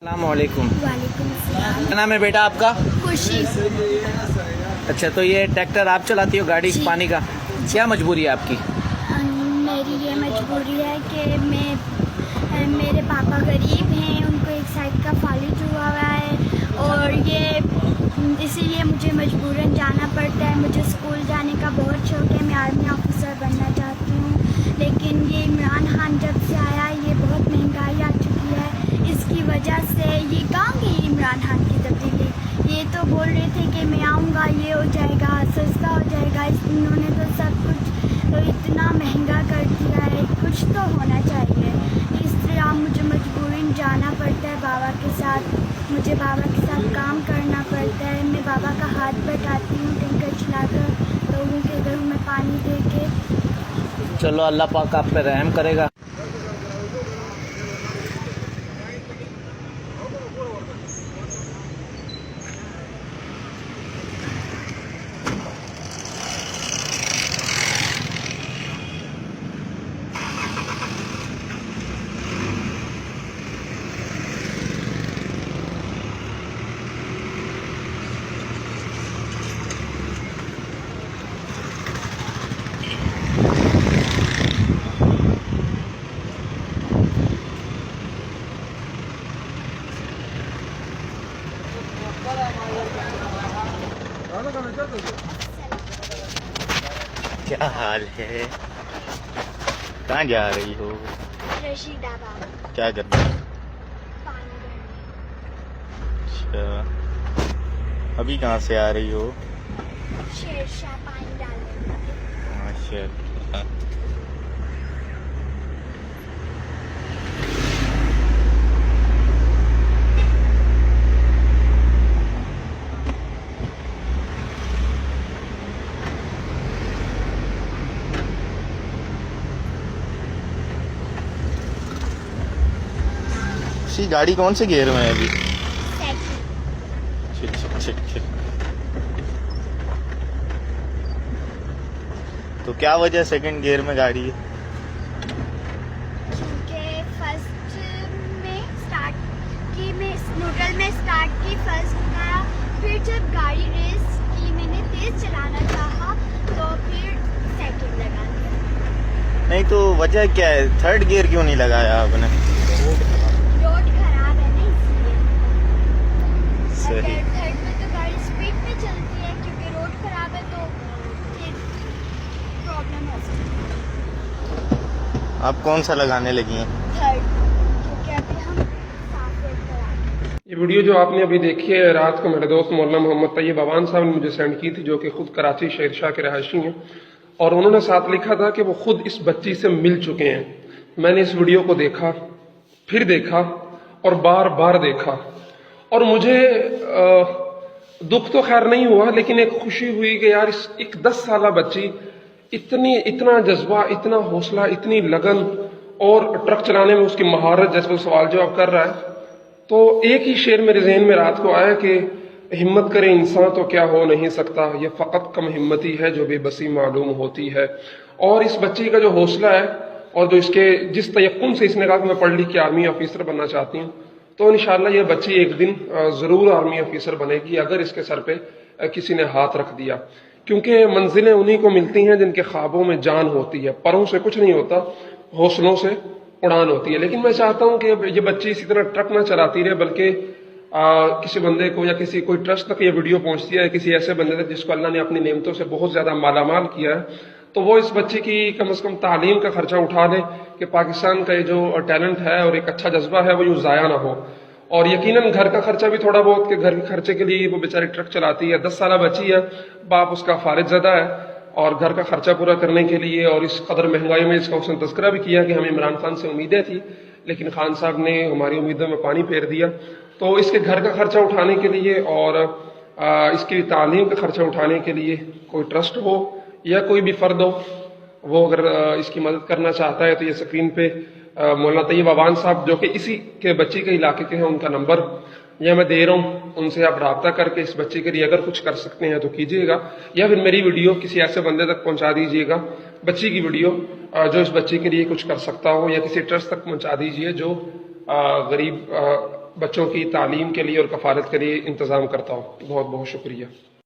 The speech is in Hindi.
अस्सलामुअलैकुम। वालेकुम सलाम। क्या नाम है बेटा आपका? खुशी। अच्छा, तो ये ट्रैक्टर आप चलाती हो गाड़ी जी। पानी का, क्या मजबूरी है आपकी? मेरी ये मजबूरी है कि मेरे पापा गरीब हैं, उनको एक साइड का फालिज हुआ है और ये इसीलिए मुझे मजबूरन जाना पड़ता है। मुझे स्कूल जाने का बहुत शौक़ है, मैं आर्मी ऑफिसर बनना चाहती हूँ, लेकिन ये इमरान खान जब से आया ये बहुत महंगाई आ चुकी है, इसकी वजह से ये कहाँ गई इमरान खान की तब्दीली। ये तो बोल रहे थे कि मैं आऊँगा ये हो जाएगा, सस्ता हो जाएगा, इन्होंने तो सब कुछ तो इतना महंगा कर दिया है, कुछ तो होना चाहिए। इसलिए मुझे मजबूरन जाना पड़ता है बाबा के साथ, मुझे बाबा के साथ काम करना पड़ता है। मैं बाबा का हाथ बटाती हूँ टैंकर चलाकर, लोगों के घरों में पानी दे के। चलो अल्लाह पाक आप पे रहम करेगा। क्या हाल है? कहाँ जा रही हो? रशीदाबाद क्या करना? पानी भरने। अच्छा, अभी कहाँ से आ रही हो? शेरशाह पानी डालने। माशाअल्लाह। सी गाड़ी कौन से गियर में है अभी? ठीक। तो क्या वजह सेकंड गियर में गाड़ी है? क्योंकि फर्स्ट में स्टार्ट की, मैं न्यूट्रल में स्टार्ट की, फर्स्ट का, फिर जब गाड़ी रेस की मैंने तेज चलाना चाहा तो फिर सेकंड लगा दिया। नहीं तो वजह क्या है, थर्ड गियर क्यों नहीं लगाया आपने? रोड खराब है ना इसलिए। सही। थर्ड में तो गाड़ी स्पीड में चलती है, क्योंकि रोड खराब है तो फिर प्रॉब्लम हो सकती है। आप कौन सा लगाने लगी हैं? थर्ड, क्योंकि अभी हम साफ रोड पर आ गए। ये वीडियो जो आपने अभी देखी है रात को मेरे दोस्त मौलाना मोहम्मद तैयब अवान साहब ने मुझे सेंड की थी, जो कि खुद कराची शेरशाह के रहायशी हैं, और उन्होंने साथ लिखा था कि वो खुद इस बच्ची से मिल चुके हैं। मैंने इस वीडियो को देखा, फिर देखा और बार बार देखा, और मुझे दुख तो खैर नहीं हुआ, लेकिन एक खुशी हुई कि यार एक 10 साला बच्ची इतना जज्बा, इतना हौसला, इतनी लगन, और ट्रक चलाने में उसकी महारत, जैसे वो सवाल जवाब कर रहा है, तो एक ही शेर मेरे जहन में रात को आया कि हिम्मत करे इंसान तो क्या हो नहीं सकता, ये फ़कत कम हिम्मती है जो बेबसी मालूम होती है। और इस बच्ची का जो हौसला है और जो इसके जिस तयक्कुन से इसने कहा कि मैं पढ़ लिख के आर्मी ऑफिसर बनना चाहती हूँ, तो इंशाल्लाह ये बच्ची एक दिन ज़रूर आर्मी ऑफिसर बनेगी, अगर इसके सर पे किसी ने हाथ रख दिया। क्योंकि मंजिलें उन्हीं को मिलती हैं जिनके ख्वाबों में जान होती है, परों से कुछ नहीं होता, हौसलों से उड़ान होती है। लेकिन मैं चाहता हूं कि ये बच्ची इसी तरह ट्रक ना चलाती रहे, बल्कि किसी बंदे को या किसी कोई ट्रस्ट तक ये वीडियो पहुंचती है, किसी ऐसे बंदे तक जिसको अल्लाह ने अपनी नेमतों से बहुत ज्यादा मालामाल किया है, तो वो इस बच्ची की कम से कम तालीम का खर्चा उठा ले, कि पाकिस्तान का ये जो टैलेंट है और एक अच्छा जज्बा है वो यूं जाया ना हो। और यकीनन घर का खर्चा भी थोड़ा बहुत, के घर के खर्चे के लिए वो बेचारी ट्रक चलाती है, 10 साल बच्ची है, बाप उसका फारिजज़दा है, और घर का खर्चा पूरा करने के लिए, और इस कदर महंगाई में, इसका उसने तस्करा भी किया कि हमें इमरान खान से उम्मीदें थी, लेकिन खान साहब ने हमारी उम्मीदों में पानी फेर दिया। तो इसके घर का खर्चा उठाने के लिए और इसकी तालीम का खर्चा उठाने के लिए कोई ट्रस्ट हो या कोई भी फर्द हो, वो अगर इसकी मदद करना चाहता है, तो ये स्क्रीन पे मौलाना तैयब अवान साहब, जो कि इसी के बच्ची के इलाके के हैं, उनका नंबर यह मैं दे रहा हूँ, उनसे आप राब्ता करके इस बच्चे के लिए अगर कुछ कर सकते हैं तो कीजिएगा, या फिर मेरी वीडियो किसी ऐसे बंदे तक पहुंचा दीजिएगा, बच्ची की वीडियो जो इस बच्चे के लिए कुछ कर सकता हो, या किसी ट्रस्ट तक पहुंचा दीजिए जो गरीब बच्चों की तालीम के लिए और कफालत के लिए इंतज़ाम करता हूँ। बहुत बहुत शुक्रिया।